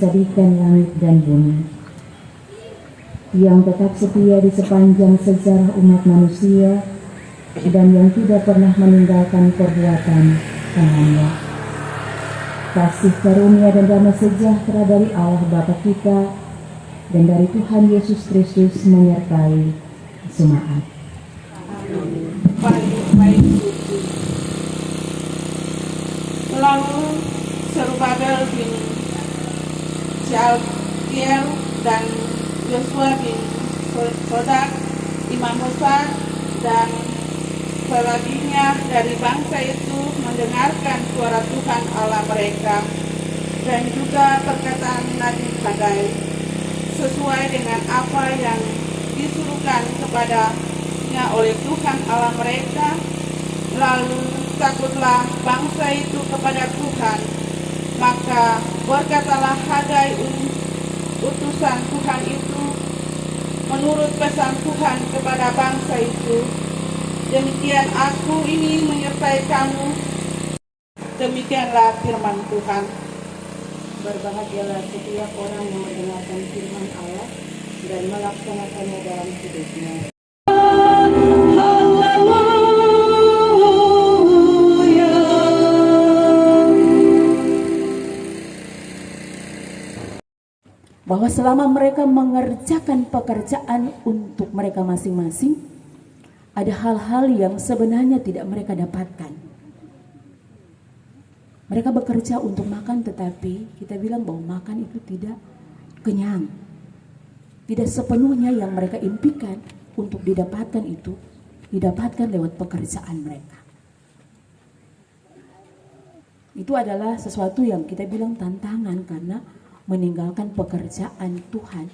menjadikan langit dan bumi, yang tetap setia di sepanjang sejarah umat manusia dan yang tidak pernah meninggalkan perbuatan tangannya. Kasih karunia dan damai sejahtera dari Allah Bapa kita dan dari Tuhan Yesus Kristus menyertai jemaat. Baik suci. Lalu Zerubabel bin Shealtiel dan Yosua bin Sodak, Imam Musa dan selebihnya dari bangsa itu mendengarkan suara Tuhan Allah mereka dan juga perkataan Nabi Hagai sesuai dengan apa yang disuruhkan kepadanya oleh Tuhan Allah mereka. Lalu takutlah bangsa itu kepada Tuhan, maka berkatalah Hagai utusan Tuhan itu menurut pesan Tuhan kepada bangsa itu, demikian aku ini menyertai kamu. Demikianlah firman Tuhan. Berbahagialah setiap orang yang mendengarkan firman Allah dan melaksanakannya dalam hidupnya. Bahwa selama mereka mengerjakan pekerjaan untuk mereka masing-masing, ada hal-hal yang sebenarnya tidak mereka dapatkan. Mereka bekerja untuk makan, tetapi kita bilang bahwa makan itu tidak kenyang. Tidak sepenuhnya yang mereka impikan untuk didapatkan itu didapatkan lewat pekerjaan mereka. Itu adalah sesuatu yang kita bilang tantangan, karena meninggalkan pekerjaan Tuhan,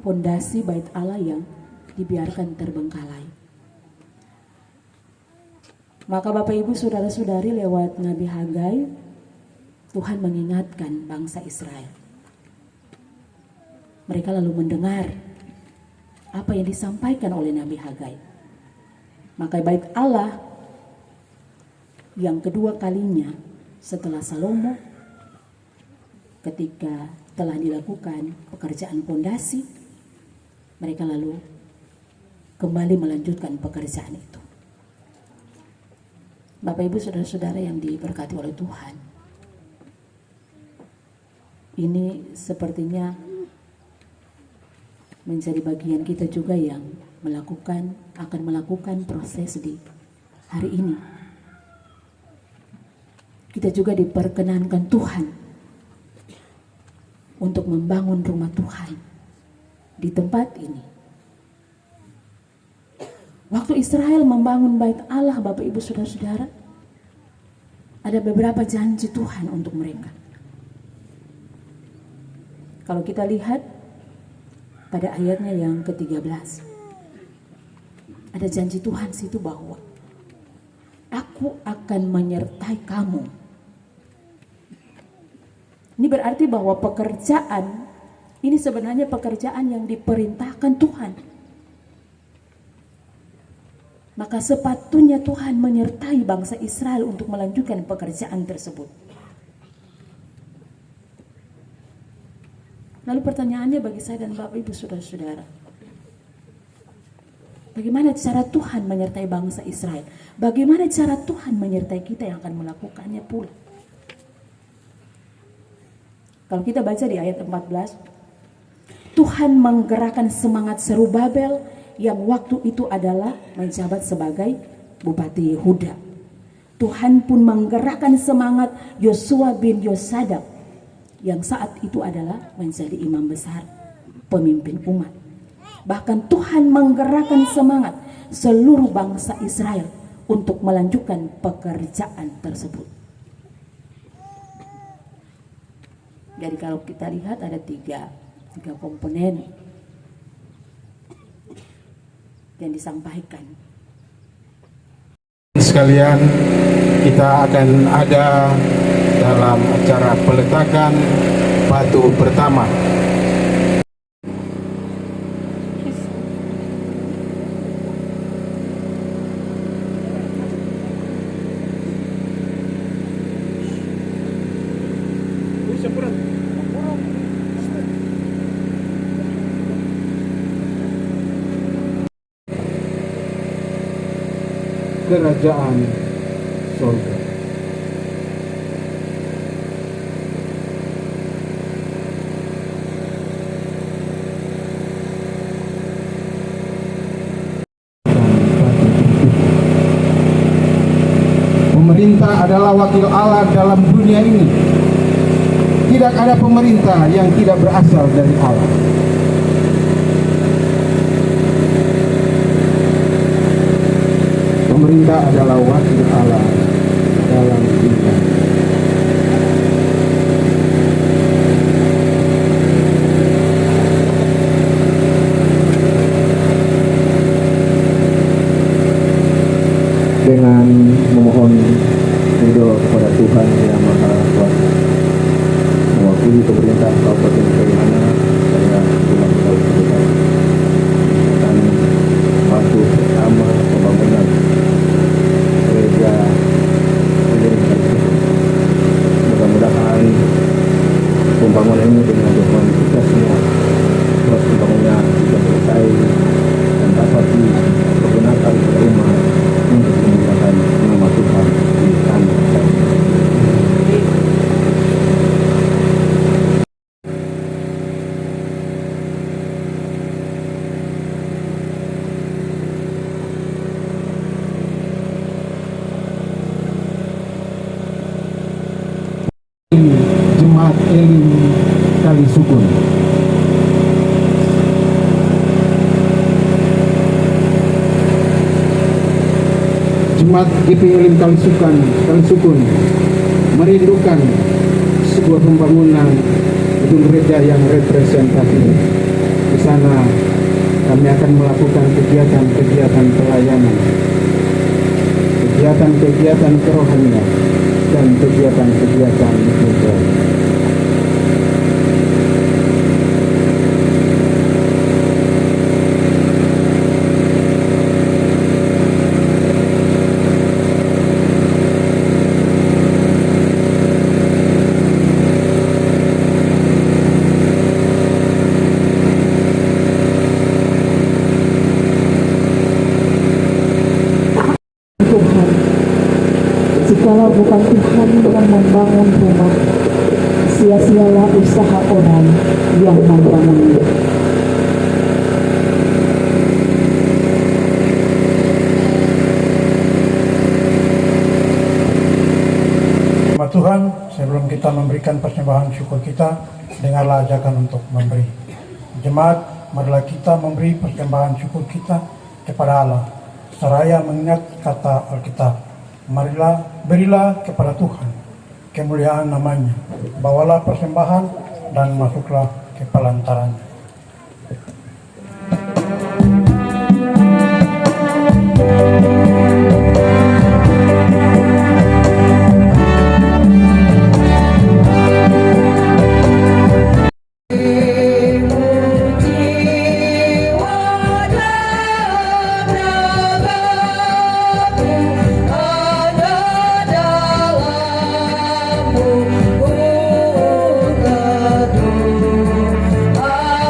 fondasi bait Allah yang dibiarkan terbengkalai. Maka Bapak Ibu saudara-saudari, lewat Nabi Hagai, Tuhan mengingatkan bangsa Israel. Mereka lalu mendengar apa yang disampaikan oleh Nabi Hagai. Maka bait Allah yang kedua kalinya setelah Salomo, ketika telah dilakukan pekerjaan fondasi, mereka lalu kembali melanjutkan pekerjaan itu. Bapak Ibu saudara-saudara yang diberkati oleh Tuhan, ini sepertinya menjadi bagian kita juga yang akan melakukan proses di hari ini. Kita juga diperkenankan Tuhan untuk membangun rumah Tuhan di tempat ini. Waktu Israel membangun bait Allah, Bapak Ibu saudara-saudara, ada beberapa janji Tuhan untuk mereka. Kalau kita lihat pada ayatnya yang ke-13, ada janji Tuhan situ bahwa aku akan menyertai kamu. Ini berarti bahwa pekerjaan ini sebenarnya pekerjaan yang diperintahkan Tuhan. Maka sepatutnya Tuhan menyertai bangsa Israel untuk melanjutkan pekerjaan tersebut. Lalu pertanyaannya bagi saya dan Bapak Ibu saudara-saudara, bagaimana cara Tuhan menyertai bangsa Israel? Bagaimana cara Tuhan menyertai kita yang akan melakukannya pula? Kalau kita baca di ayat 14, Tuhan menggerakkan semangat Zerubabel yang waktu itu adalah menjabat sebagai Bupati Yehuda. Tuhan pun menggerakkan semangat Yosua bin Yosadak yang saat itu adalah menjadi imam besar, pemimpin umat. Bahkan Tuhan menggerakkan semangat seluruh bangsa Israel untuk melanjutkan pekerjaan tersebut. Jadi kalau kita lihat ada tiga komponen yang disampaikan. Sekalian, kita akan ada dalam acara peletakan batu pertama. Kurang. kerajaan surga. Pemerintah adalah wakil Allah dalam dunia ini. Tidak ada pemerintah yang tidak berasal dari Allah. Pemerintah adalah wakil Allah dalam dunia. Dengan memohon ridho kepada Tuhan Yang Maha Kuasa, mewakili pemerintah Kabupaten Kaimana, saya ulang tahun sebesar akan batu pertama pembangunan gereja Elim Kalisukun. Mudah-mudahan pembangunan ini dengan dukungan kita semua, proses pembangunan bisa selesai dan dapat dipergunakan oleh umat untuk memuliakan nama Tuhan di tanah air. Jemaat Elim Kalisukun. Jemaat GP Elim Kalisukun merindukan sebuah pembangunan gedung gereja yang representatif. Di sana kami akan melakukan kegiatan-kegiatan pelayanan, kegiatan-kegiatan kerohanian, dan kegiatan-kegiatan gereja. Tuhan, jikalau bukan Tuhan yang membangun rumah, sia-sialah usaha orang yang membangunnya. Tuhan, sebelum kita memberikan persembahan syukur kita, dengarlah ajakan untuk memberi. Jemaat, marilah kita memberi persembahan syukur kita kepada Allah, seraya mengingat kata Alkitab. Marilah berilah kepada Tuhan kemuliaan namanya, bawalah persembahan dan masuklah ke pelantarannya. Ah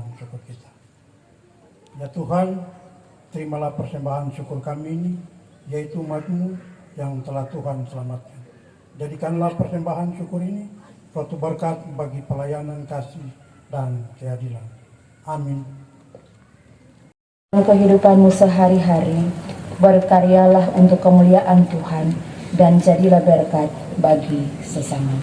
persembahan syukur kita. Ya Tuhan, terimalah persembahan syukur kami ini, yaitu umat-Mu yang telah Tuhan selamatkan. Jadikanlah persembahan syukur ini suatu berkat bagi pelayanan kasih dan keadilan. Amin. Dalam kehidupanmu sehari-hari, berkaryalah untuk kemuliaan Tuhan dan jadilah berkat bagi sesama.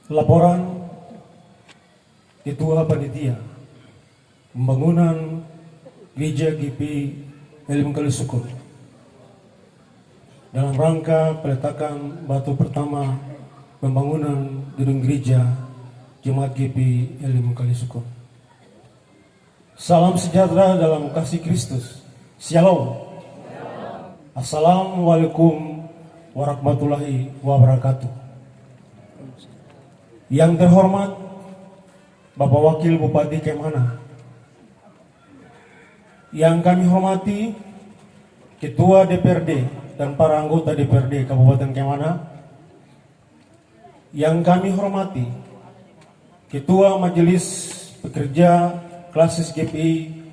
Laporan Ketua Panitia Pembangunan Gereja GP Elim Kalisukun dalam rangka peletakan batu pertama pembangunan gedung gereja Jemaat GP Elim Kalisukun. Salam sejahtera dalam kasih Kristus. Shalom. Assalamualaikum warahmatullahi wabarakatuh. Yang terhormat Bapak Wakil Bupati Kemana, yang kami hormati Ketua DPRD dan para anggota DPRD Kabupaten Kemana, yang kami hormati Ketua Majelis Pekerja Klasis GPI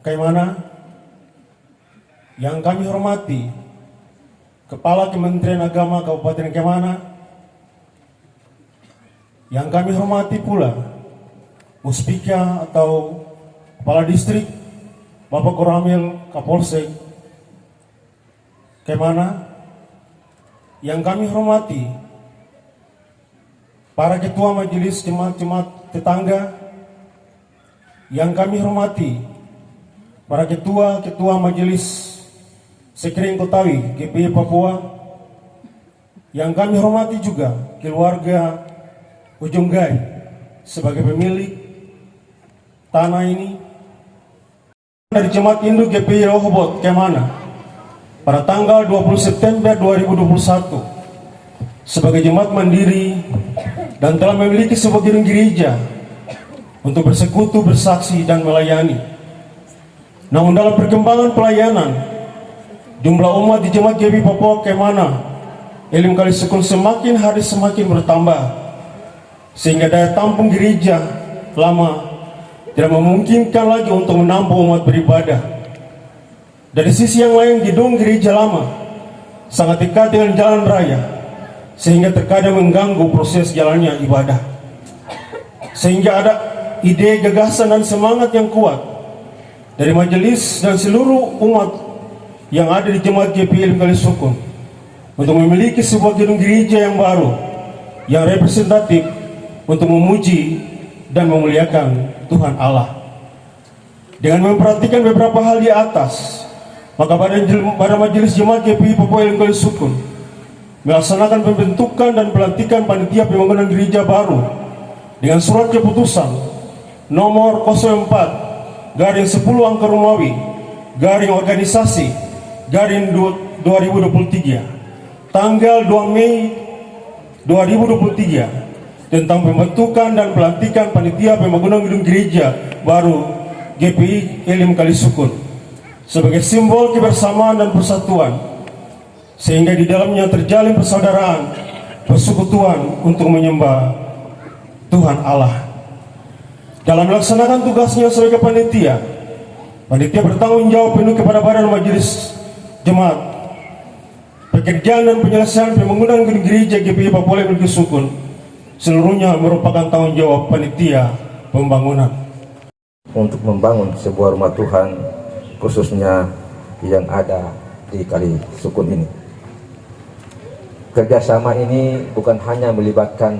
Kemana, yang kami hormati Kepala Kementerian Agama Kabupaten Kemana, yang kami hormati pula Muspika atau Kepala Distrik Bapak Koramil Kapolsek Kemana, yang kami hormati para Ketua Majelis Jemaat-Jemaat Tetangga, yang kami hormati para Ketua Majelis Sekering Kotawi GPI Papua, yang kami hormati juga keluarga Ujung Gai sebagai pemilik tanah ini, dari Jemaat Induk GPI Rehoboth Kemana pada tanggal 20 September 2021 sebagai jemaat mandiri dan telah memiliki sebuah gedung gereja untuk bersekutu, bersaksi dan melayani. Namun dalam perkembangan pelayanan, jumlah umat di Jemaat GPI Papua Kemana Elim Kalisukun semakin hari semakin bertambah, sehingga daya tampung gereja lama tidak memungkinkan lagi untuk menampung umat beribadah. Dari sisi yang lain, gedung gereja lama sangat dekat dengan jalan raya, sehingga terkadang mengganggu proses jalannya ibadah. Sehingga ada ide, gagasan dan semangat yang kuat dari majelis dan seluruh umat yang ada di Jemaat GPI Elim Kalisukun untuk memiliki sebuah gedung gereja yang baru, yang representatif untuk memuji dan memuliakan Tuhan Allah. Dengan memperhatikan beberapa hal di atas, maka pada Majelis Jemaat GPI Papua Elim Kalisukun melaksanakan pembentukan dan pelantikan panitia pembangunan gereja baru dengan surat keputusan nomor 04/10 angka Romawi /organisasi /2023 tanggal 2 Mei 2023 tentang pembentukan dan pelantikan panitia pembangunan gedung gereja baru GPI Elim Kalisukun sebagai simbol kebersamaan dan persatuan, sehingga di dalamnya terjalin persaudaraan, persekutuan untuk menyembah Tuhan Allah. Dalam melaksanakan tugasnya sebagai panitia bertanggung jawab penuh kepada Badan Majelis Jemaat. Pekerjaan dan penyelesaian pembangunan gedung gereja GPI Papua Elim Kalisukun seluruhnya merupakan tanggung jawab panitia pembangunan. Untuk membangun sebuah rumah Tuhan, khususnya yang ada di Kalisukun ini. Kerjasama ini bukan hanya melibatkan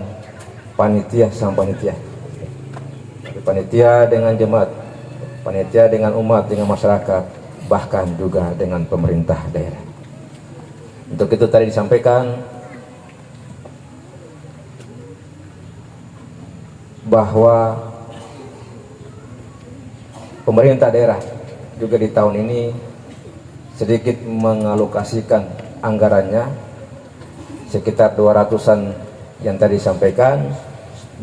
panitia sama panitia, tapi panitia dengan jemaat, panitia dengan umat, dengan masyarakat, bahkan juga dengan pemerintah daerah. Untuk itu tadi disampaikan bahwa pemerintah daerah juga di tahun ini sedikit mengalokasikan anggarannya sekitar 200-an yang tadi disampaikan,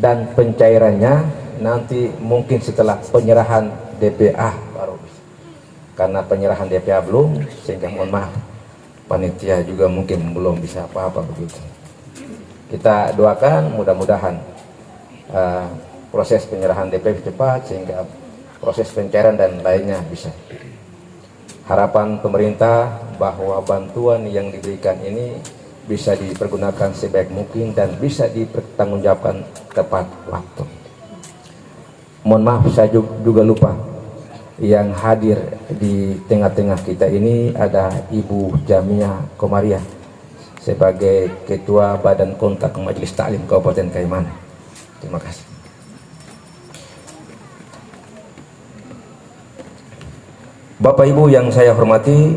dan pencairannya nanti mungkin setelah penyerahan DPA baru bisa. Karena penyerahan DPA belum, sehingga mohon maaf panitia juga mungkin belum bisa apa-apa begitu. Kita doakan mudah-mudahan proses penyerahan DPA cepat sehingga proses pencairan dan lainnya bisa. Harapan pemerintah bahwa bantuan yang diberikan ini bisa dipergunakan sebaik mungkin dan bisa dipertanggungjawabkan tepat waktu. Mohon maaf, saya juga lupa yang hadir di tengah-tengah kita ini ada Ibu Jamia Komaria sebagai Ketua Badan Kontak Majelis Taklim Kabupaten Kaimana. Terima kasih. Bapak Ibu yang saya hormati,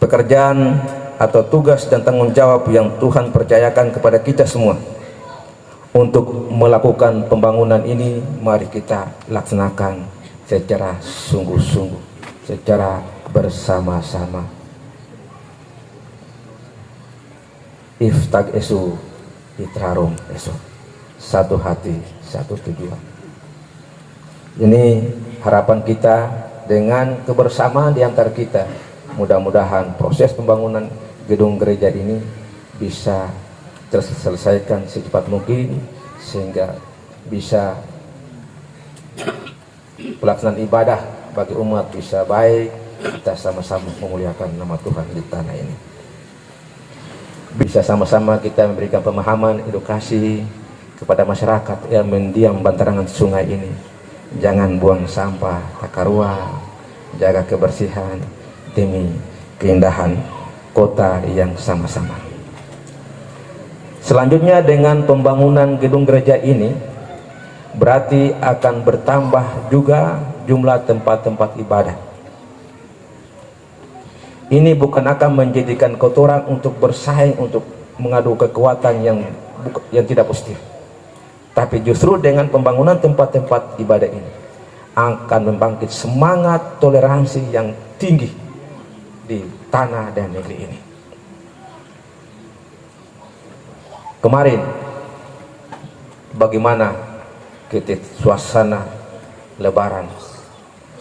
pekerjaan atau tugas dan tanggung jawab yang Tuhan percayakan kepada kita semua untuk melakukan pembangunan ini, mari kita laksanakan secara sungguh-sungguh, secara bersama-sama. Iftag esu itrarum esu, satu hati, satu tujuan. Ini harapan kita. Dengan kebersamaan di antara kita, mudah-mudahan proses pembangunan gedung gereja ini bisa terselesaikan secepat mungkin, sehingga bisa pelaksanaan ibadah bagi umat bisa baik, kita sama-sama memuliakan nama Tuhan di tanah ini. Bisa sama-sama kita memberikan pemahaman, edukasi kepada masyarakat yang mendiam bantaran sungai ini. Jangan buang sampah takarua, jaga kebersihan demi keindahan kota yang sama-sama. Selanjutnya, dengan pembangunan gedung gereja ini berarti akan bertambah juga jumlah tempat-tempat ibadah. Ini bukan akan menjadikan kotoran untuk bersaing, untuk mengadu kekuatan yang tidak positif. Tapi justru dengan pembangunan tempat-tempat ibadah ini akan membangkit semangat toleransi yang tinggi di tanah dan negeri ini. Kemarin bagaimana kita suasana Lebaran,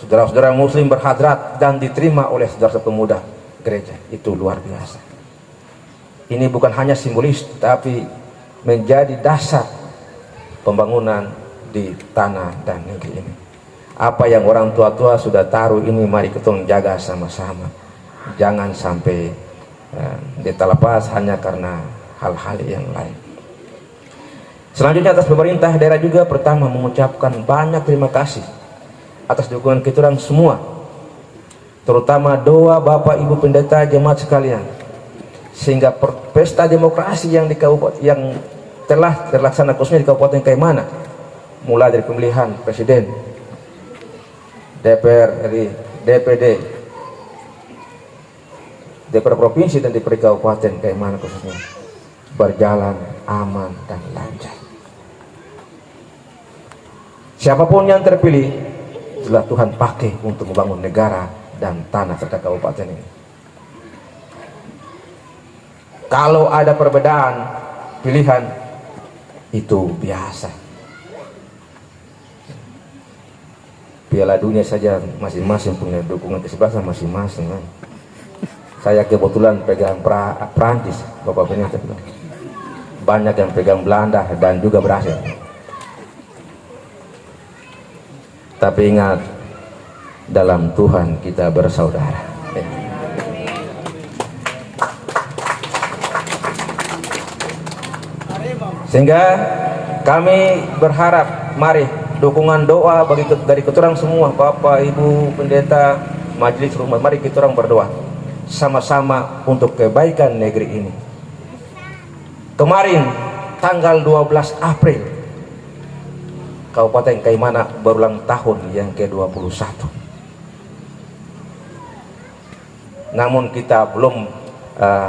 saudara-saudara Muslim berhadrat dan diterima oleh saudara pemuda gereja, itu luar biasa. Ini bukan hanya simbolis, tapi menjadi dasar pembangunan di tanah dan negeri ini. Apa yang orang tua-tua sudah taruh ini, mari kita jaga sama-sama. Jangan sampai ditelepas hanya karena hal-hal yang lain. Selanjutnya, atas pemerintah daerah juga pertama mengucapkan banyak terima kasih atas dukungan kita orang semua, terutama doa Bapak Ibu Pendeta jemaat sekalian, sehingga pesta demokrasi yang di kabupaten yang telah terlaksana khususnya di Kabupaten Kaimana, mulai dari pemilihan presiden, DPR RI, DPD, DPR provinsi dan DPR Kabupaten Kaimana khususnya, berjalan aman dan lancar. Siapapun yang terpilih telah Tuhan pakai untuk membangun negara dan tanah serta kabupaten ini. Kalau ada perbedaan pilihan, itu biasa. Piala Dunia saja masing-masing punya dukungan kesebelasan masing-masing kan. Saya kebetulan pegang Prancis, Bapak Pendeta. Banyak yang pegang Belanda dan juga Brasil. Tapi ingat, dalam Tuhan kita bersaudara. Sehingga kami berharap, mari dukungan doa dari keturang semua, Bapak, Ibu, Pendeta, Majelis Rumah, mari kita orang berdoa sama-sama untuk kebaikan negeri ini. Kemarin tanggal 12 April Kabupaten Kaimana berulang tahun yang ke-21. Namun kita belum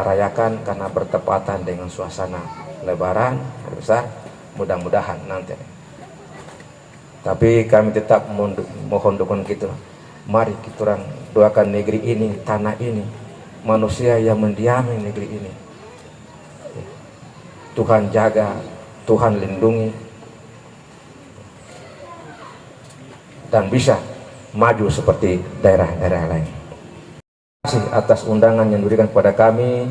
rayakan karena bertepatan dengan suasana Lebaran hari besar. Mudah-mudahan nanti. Tapi kami tetap mohon dukungan kita. Mari kita orang doakan negeri ini, tanah ini, manusia yang mendiami negeri ini. Tuhan jaga, Tuhan lindungi, dan bisa maju seperti daerah-daerah lain. Terima kasih atas undangan yang diberikan kepada kami.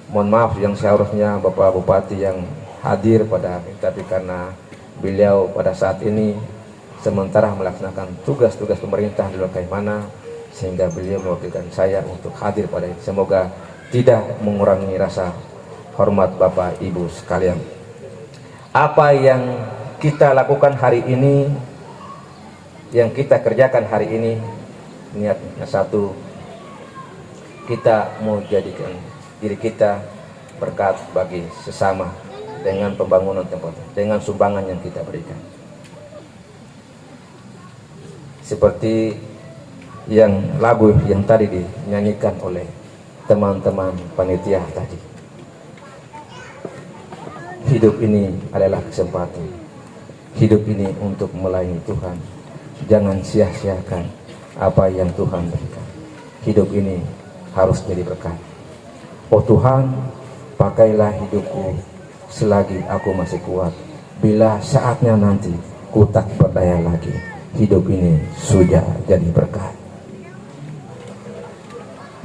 Mohon maaf yang seharusnya Bapak Bupati yang hadir pada hari ini, tapi karena beliau pada saat ini sementara melaksanakan tugas-tugas pemerintah di luar Kaimana, sehingga beliau mewakilkan saya untuk hadir pada ini. Semoga tidak mengurangi rasa hormat Bapak Ibu sekalian. Apa yang kita lakukan hari ini, yang kita kerjakan hari ini, niatnya satu, kita mau jadikan diri kita berkat bagi sesama dengan pembangunan tempat, dengan sumbangan yang kita berikan. Seperti yang lagu yang tadi dinyanyikan oleh teman-teman panitia tadi. Hidup ini adalah kesempatan. Hidup ini untuk melayani Tuhan. Jangan sia-siakan apa yang Tuhan berikan. Hidup ini harus jadi berkat. Oh Tuhan, pakailah hidupku selagi aku masih kuat. Bila saatnya nanti ku tak berdaya lagi, hidup ini sudah jadi berkat.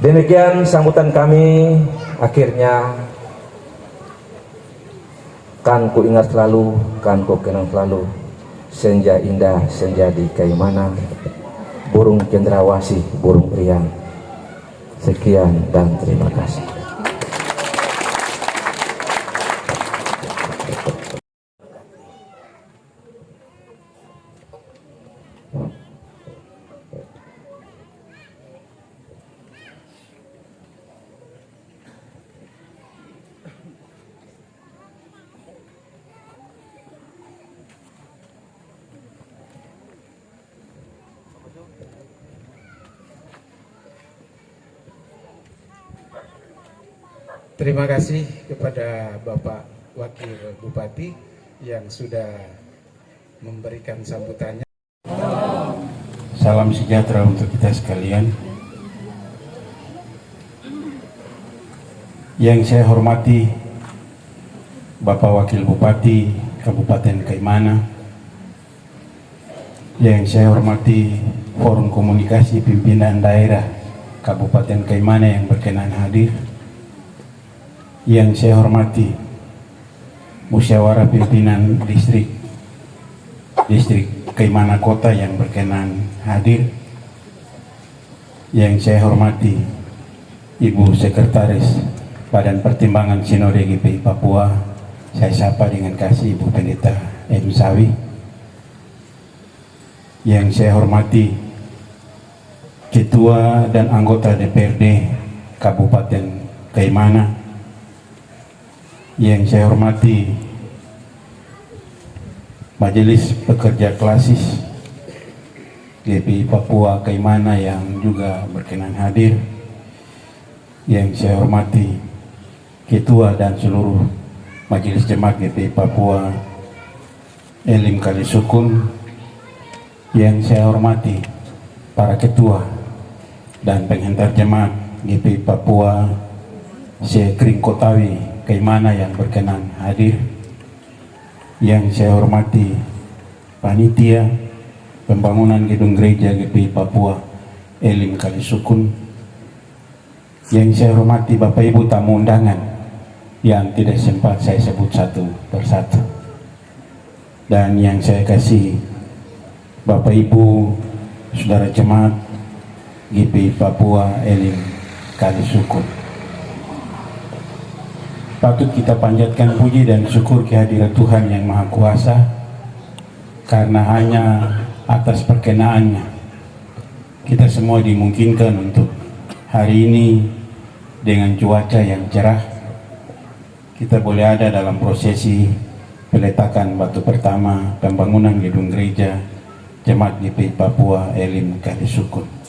Demikian sambutan kami. Akhirnya, kan ku ingat selalu, kan ku kenang selalu, senja indah, senja di Kaimana, burung cendrawasih, burung riang. Sekian dan terima kasih. Terima kasih kepada Bapak Wakil Bupati yang sudah memberikan sambutannya. Salam sejahtera untuk kita sekalian. Yang saya hormati Bapak Wakil Bupati Kabupaten Kaimana, yang saya hormati Forum Komunikasi Pimpinan Daerah Kabupaten Kaimana yang berkenan hadir, yang saya hormati Musyawarah Pimpinan Distrik Kaimana Kota yang berkenan hadir, yang saya hormati Ibu Sekretaris Badan Pertimbangan Sinode GPI Papua, saya sapa dengan kasih Ibu Pendeta M. Sawi, yang saya hormati Ketua dan anggota DPRD Kabupaten Kaimana, yang saya hormati Majelis Pekerja Klasis GPI Papua Kaimana yang juga berkenan hadir, yang saya hormati Ketua dan seluruh Majelis Jemaat GPI Papua Elim Kalisukun, yang saya hormati para ketua dan penghantar jemaat GPI Papua Sekring Kotawi Kaimana yang berkenan hadir, yang saya hormati panitia pembangunan gedung gereja GPI Papua Elim Kalisukun, yang saya hormati Bapak Ibu tamu undangan yang tidak sempat saya sebut satu persatu, dan yang saya kasih Bapak Ibu saudara jemaat GPI Papua Elim Kalisukun. Patut kita panjatkan puji dan syukur kehadirat Tuhan yang Maha Kuasa, karena hanya atas perkenaannya kita semua dimungkinkan untuk hari ini dengan cuaca yang cerah kita boleh ada dalam prosesi peletakan batu pertama pembangunan gedung gereja Jemaat GPI Papua Elim Kalisukun.